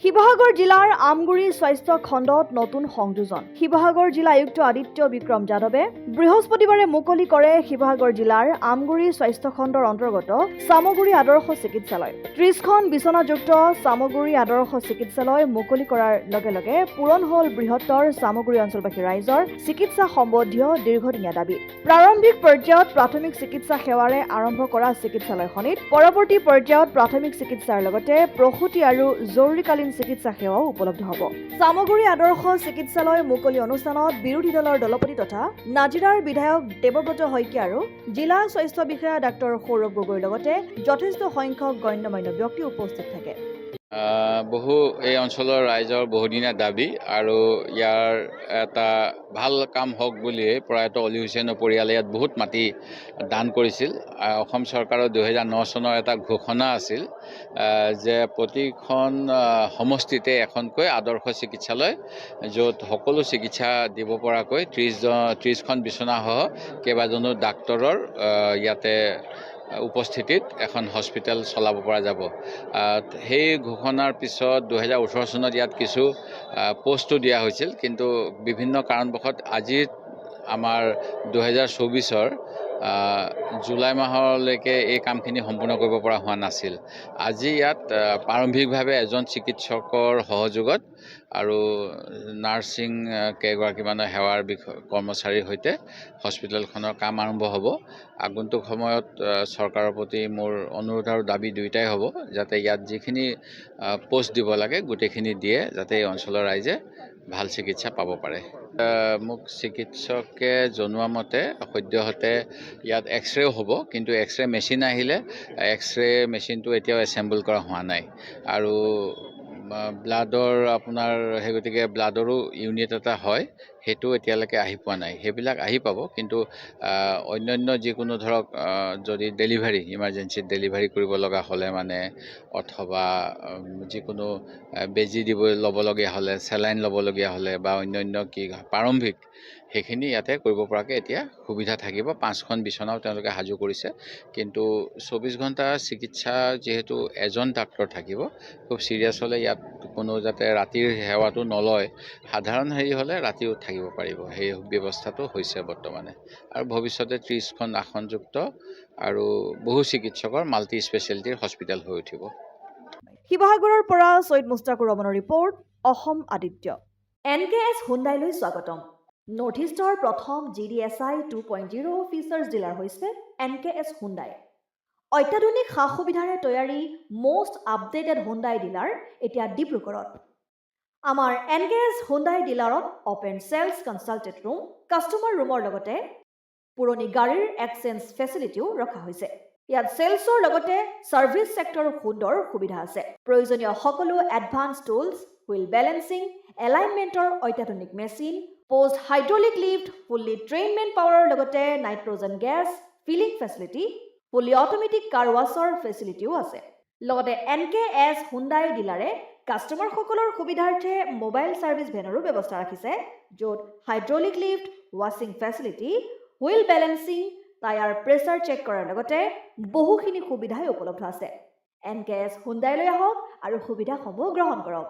শিৱসাগৰ জিলাৰ আমগুৰি স্বাস্থ্য খণ্ডত নতুন সংযোজন। শিৱসাগৰ জিলা আয়ুক্ত আদিত্য বিক্ৰম যাদৱে বৃহস্পতিবাৰে মুকলি কৰে শিৱসাগৰ জিলাৰ আমগুৰি স্বাস্থ্য খণ্ডৰ অন্তৰ্গত চামগুৰি আদৰ্শ চিকিৎসালয়। 30খন বিচনাযুক্ত চামগুৰি আদৰ্শ চিকিৎসালয় মুকলি কৰাৰ লগে লগে পূৰণ হ'ল বৃহত্তৰ চামগুৰি অঞ্চলবাসী ৰাইজৰ চিকিৎসা সম্বন্ধীয় দীৰ্ঘদিনীয়া দাবী। প্ৰাৰম্ভিক পৰ্যায়ত প্ৰাথমিক চিকিৎসা সেৱাৰে আৰম্ভ কৰা চিকিৎসালয়খনিত পৰৱৰ্তী পৰ্যায়ত প্ৰাথমিক চিকিৎসাৰ লগতে প্ৰসূতি আৰু জৰুৰীকালীন চিকিৎসা সেৱাও উপলব্ধ হ'ব। চামগুৰি আদৰ্শ চিকিৎসালয় মুকলি অনুষ্ঠানত বিৰোধী দলৰ দলপতি তথা নাজিৰাৰ বিধায়ক দেৱব্ৰত শইকীয়া আৰু জিলা স্বাস্থ্য বিষয়া ডাক্তৰ সৌৰভ গগৈৰ লগতে যথেষ্ট সংখ্যক গণ্যমান্য ব্যক্তি উপস্থিত থাকে। বহু এই অঞ্চলৰ ৰাইজৰ বহুদিনীয়া দাবী আৰু ইয়াৰ এটা ভাল কাম হওক বুলিয়ে প্ৰয়াত অলি হুছেইনৰ পৰিয়ালে ইয়াত বহুত মাটি দান কৰিছিল। অসম চৰকাৰৰ 2009 চনৰ এটা ঘোষণা আছিল যে প্ৰতিখন সমষ্টিতে এখনকৈ আদৰ্শ চিকিৎসালয়, য'ত সকলো চিকিৎসা দিব পৰাকৈ 30খন বিচনাসহ কেইবাজনো ডাক্তৰৰ ইয়াতে উপস্থিতিত এখন হস্পিটেল চলাব পৰা যাব। সেই ঘোষণাৰ পিছত 2018 চনত ইয়াত কিছু পোষ্টো দিয়া হৈছিল, কিন্তু বিভিন্ন কাৰণবশত আজি আমাৰ 2024 জুলাই মাহলৈকে এই কামখিনি সম্পূৰ্ণ কৰিব পৰা হোৱা নাছিল। আজি ইয়াত প্ৰাৰম্ভিকভাৱে এজন চিকিৎসকৰ সহযোগত আৰু নাৰ্ছিং কেইগৰাকীমানৰ সেৱাৰ কৰ্মচাৰীৰ সৈতে হস্পিটেলখনৰ কাম আৰম্ভ হ'ব। আগন্তুক সময়ত চৰকাৰৰ প্ৰতি মোৰ অনুৰোধ আৰু দাবী দুয়োটাই হ'ব, যাতে ইয়াত যিখিনি পোষ্ট দিব লাগে গোটেইখিনি দিয়ে, যাতে এই অঞ্চলৰ ৰাইজে ভাল চিকিৎসা পাব পাৰে। মোক চিকিৎসকে জনোৱা মতে সদ্যহতে ইয়াত এক্সৰেও হ'ব, কিন্তু এক্সৰে মেচিন আহিলে এক্সৰে মেচিনটো এতিয়াও এছেম্বল কৰা হোৱা নাই। আৰু ব্লাডৰ আপোনাৰ সেই গতিকে ব্লাডৰো ইউনিট এটা হয়, সেইটো এতিয়ালৈকে আহি পোৱা নাই। সেইবিলাক আহি পাব, কিন্তু অন্যান্য যিকোনো ধৰক যদি ডেলিভাৰী ইমাৰ্জেঞ্চিত ডেলিভাৰী কৰিব লগা হ'লে মানে, অথবা যিকোনো বেজী ল'বলগীয়া হ'লে, চেলাইন ল'বলগীয়া হ'লে বা অন্যান্য কি প্ৰাৰম্ভিক সেইখিনি ইয়াতে কৰিব পৰাকৈ এতিয়া সুবিধা থাকিব। 5খন বিচনাও তেওঁলোকে সাজু কৰিছে, কিন্তু 24 ঘণ্টা চিকিৎসা যিহেতু এজন ডাক্তৰ থাকিব, খুব চিৰিয়াছ হ'লে ইয়াত কোনো যাতে ৰাতিৰ সেৱাটো নলয়, সাধাৰণ হেৰি হ'লে ৰাতিও থাকিব পাৰিব। সেই ব্যৱস্থাটো হৈছে বৰ্তমানে, আৰু ভৱিষ্যতে 30খন আসনযুক্ত আৰু বহু চিকিৎসকৰ মাল্টি স্পেচিয়েলিটিৰ হস্পিটেল হৈ উঠিব। শিৱসাগৰৰ পৰা ছৈয়দ মুস্তাকুৰ ৰহমানৰ ৰিপৰ্ট, অসম আদিত্য। NKS হুণ্ডাইলৈ স্বাগতম। নৰ্থ ইষ্টৰ প্ৰথম GDSI 2.0 ফিচাৰ্ছ ডিলাৰ হৈছে NKS হুণ্ডাই। অত্যাধুনিক সা সুবিধাৰে তৈয়াৰী মষ্ট আপডেটেড হুণ্ডাই ডিলাৰ এতিয়া ডিব্ৰুগড়ত। আমাৰ NKS হুণ্ডাই ডিলাৰত open sales consulted room, customer ৰুমৰ লগতে পুৰণি গাড়ীৰ এক্সচেঞ্জ ফেচিলিটিও ৰখা হৈছে। ইয়াত চেলছৰ লগতে ছাৰ্ভিচ ছেক্টৰৰ সুন্দৰ সুবিধা আছে। প্ৰয়োজনীয় সকলো এডভান্স টুলছ, হুইল বেলেন্সিং, এলাইনমেণ্টৰ অত্যাধুনিক machine, post hydraulic lift, fully train men পাৱাৰৰ লগতে nitrogen gas filling facility, fully automatic car washer ফেচিলিটিও আছে। লগতে NKS হুণ্ডাই ডিলাৰে কাষ্টমাৰসকলৰ সুবিধাৰ্থে মোবাইল ছাৰ্ভিচ ভেনৰো ব্যৱস্থা ৰাখিছে, য'ত হাইড্ৰলিক লিফ্ট, ৱাছিং facility, wheel balancing, tyre pressure check কৰাৰ লগতে বহুখিনি সুবিধাই উপলব্ধ আছে। NKS হুণ্ডাইলৈ আহক আৰু সুবিধাসমূহ গ্ৰহণ কৰক।